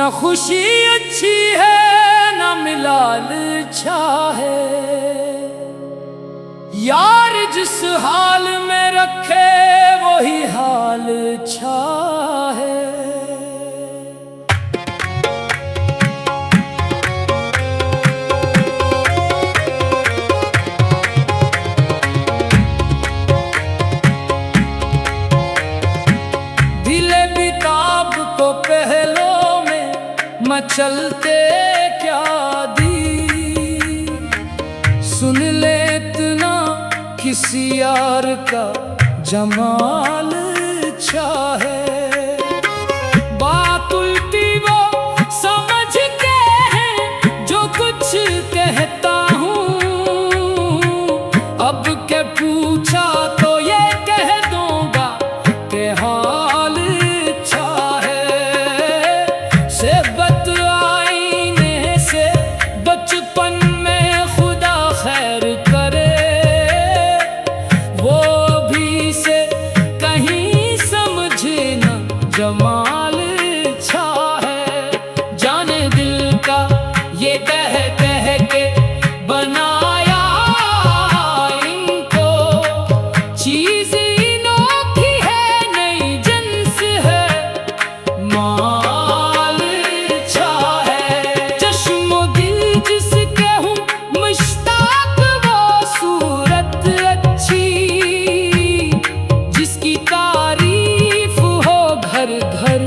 न खुशी अच्छी है न मिलाल अच्छा है। यार जिस हाल में रखे वही हाल अच्छा है। दिले बिताब को पहलों में मचलते क्या दी। सुन ले इतना किसी यार का जमाल अच्छा है। बात उल्टी वो समझ के है जो कुछ कहता हूँ। अब के पूछा तो ये कह दूंगा कि हाल अच्छा है। सेबत आईने से बचपन में खुदा खैर करे। वो भी से कहीं समझे न जमाल अच्छा है। जाने दिल का ये कह कह के बनाया इनको। चीज इनोखी है नई जिन्स है माल अच्छा है। चश्मो दिल जिसके हूँ मुश्ताक वो सूरत अच्छी। जिसकी तारीफ हो घर घर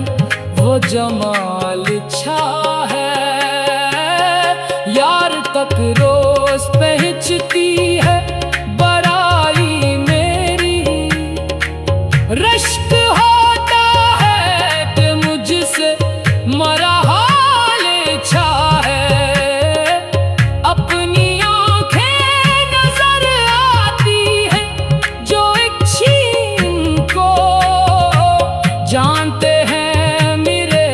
वो जमाल अच्छा है। यार तक रोज पहुंचती है बराई मेरी। रश्क होता है कि मुझसे मरा हाल अच्छा है। अपनी आंखें नजर आती है जो इच्छी इनको। जानते हैं मेरे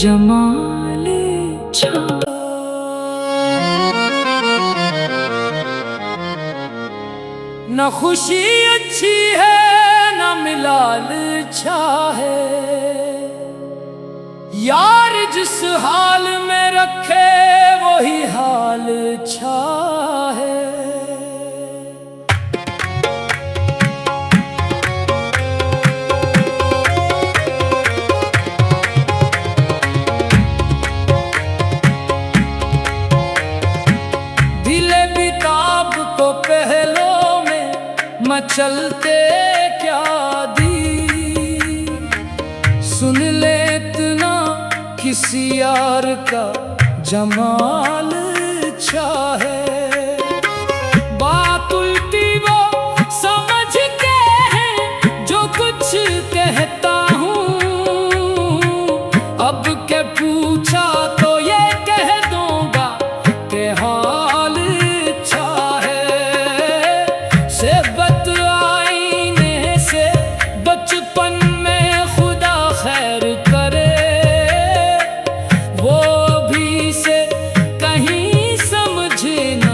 जमाल छा। न खुशी अच्छी है न मिलाल अच्छा है, यार जिस हाल में रखे वही हाल अच्छा है। दिले बिताब को पहलों में मचलते क्या दी, सुन ले इतना किसी यार का जमाल अच्छा है। बात उल्टी वो समझ के है जो कुछ कहता हूँ, अब के पूछा तो ये कह दूंगा कि हाल अच्छा है। सेबत आईने से बचपन में खुदा खैर करे, वो भी से कहीं समझे न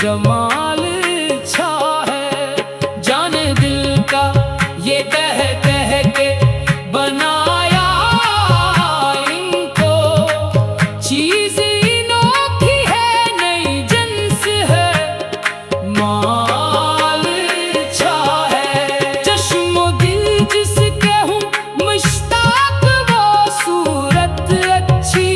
जमाल अच्छा है। जाने दिल का ये कह कह के बनाया इनको, चीज अनोखी है नई जिन्स है, माल अच्छा है। चश्मो दिल जिसके हूँ मुश्ताक वो सूरत अच्छी,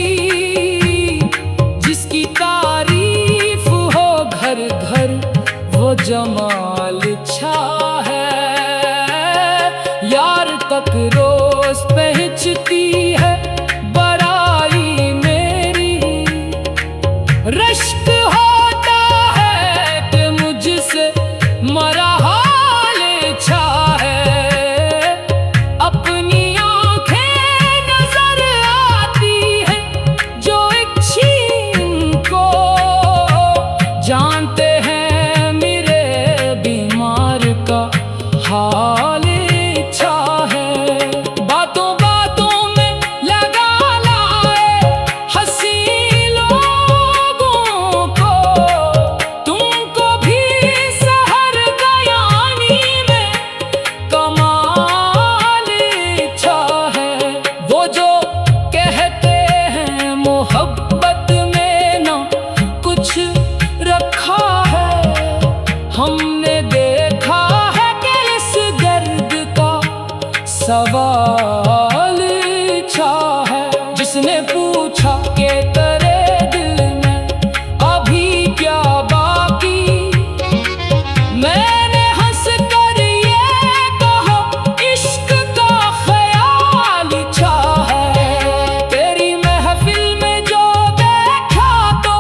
जिसकी तारीफ हो घर घर वो जमाल अच्छा है। यार तक रोज पहुंचती है बड़ाई मेरी, रश्क होता है कि मुझसे मरा हाल अच्छा है। अपनी आंखें नजर आती है जो इच्छी इनको, जानते हैं मेरे बीमार का हाल अच्छा है। बातों बातों में लगा लाए हंसी लोगों को, तुमको भी सहर गयानी में कमाल अच्छा है। वो जो कहते हैं मोहब्बत में ना कुछ रखा है, हमने देखा है कि इस दर्द का सवाल अच्छा है। जिसने पूछा कि तेरे दिल में अभी क्या बाकी, मैंने हंस कर ये कहा इश्क का ख्याल अच्छा है। तेरी महफिल में जो देखा तो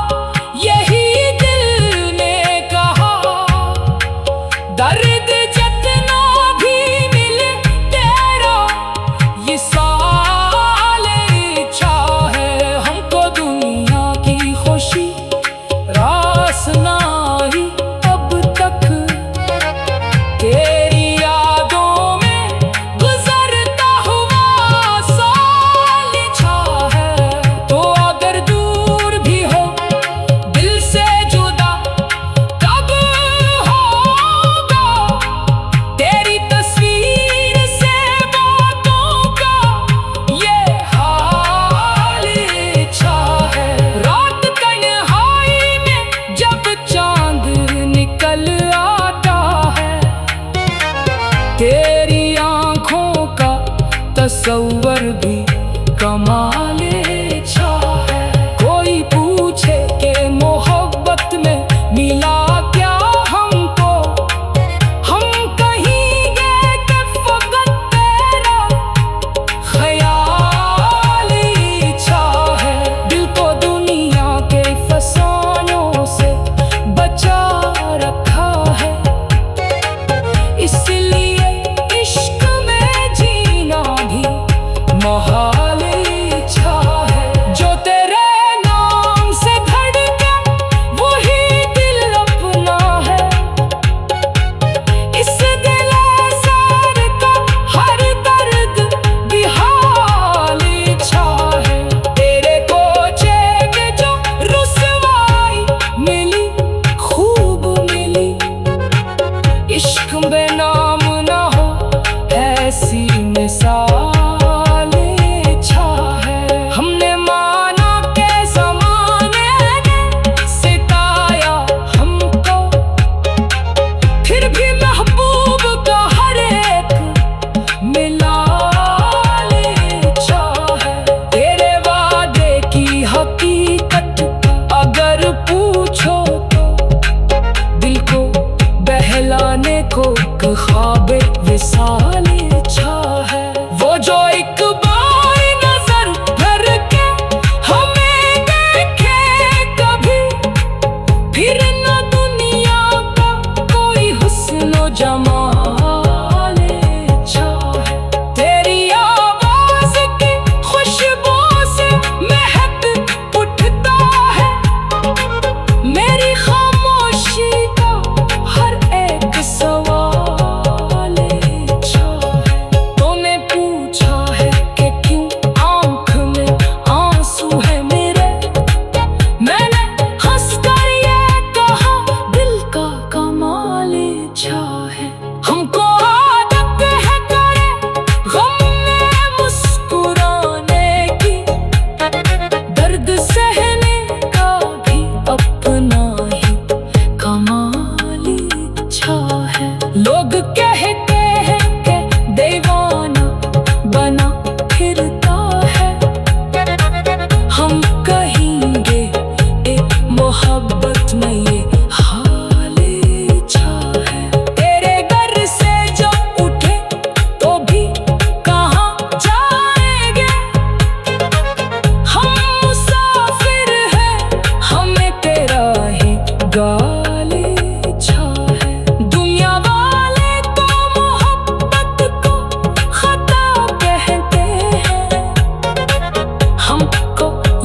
यही दिल ने कहा, दर्द जितना भी मिले तेरा ये साल अच्छा है। हम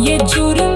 ये जुर्म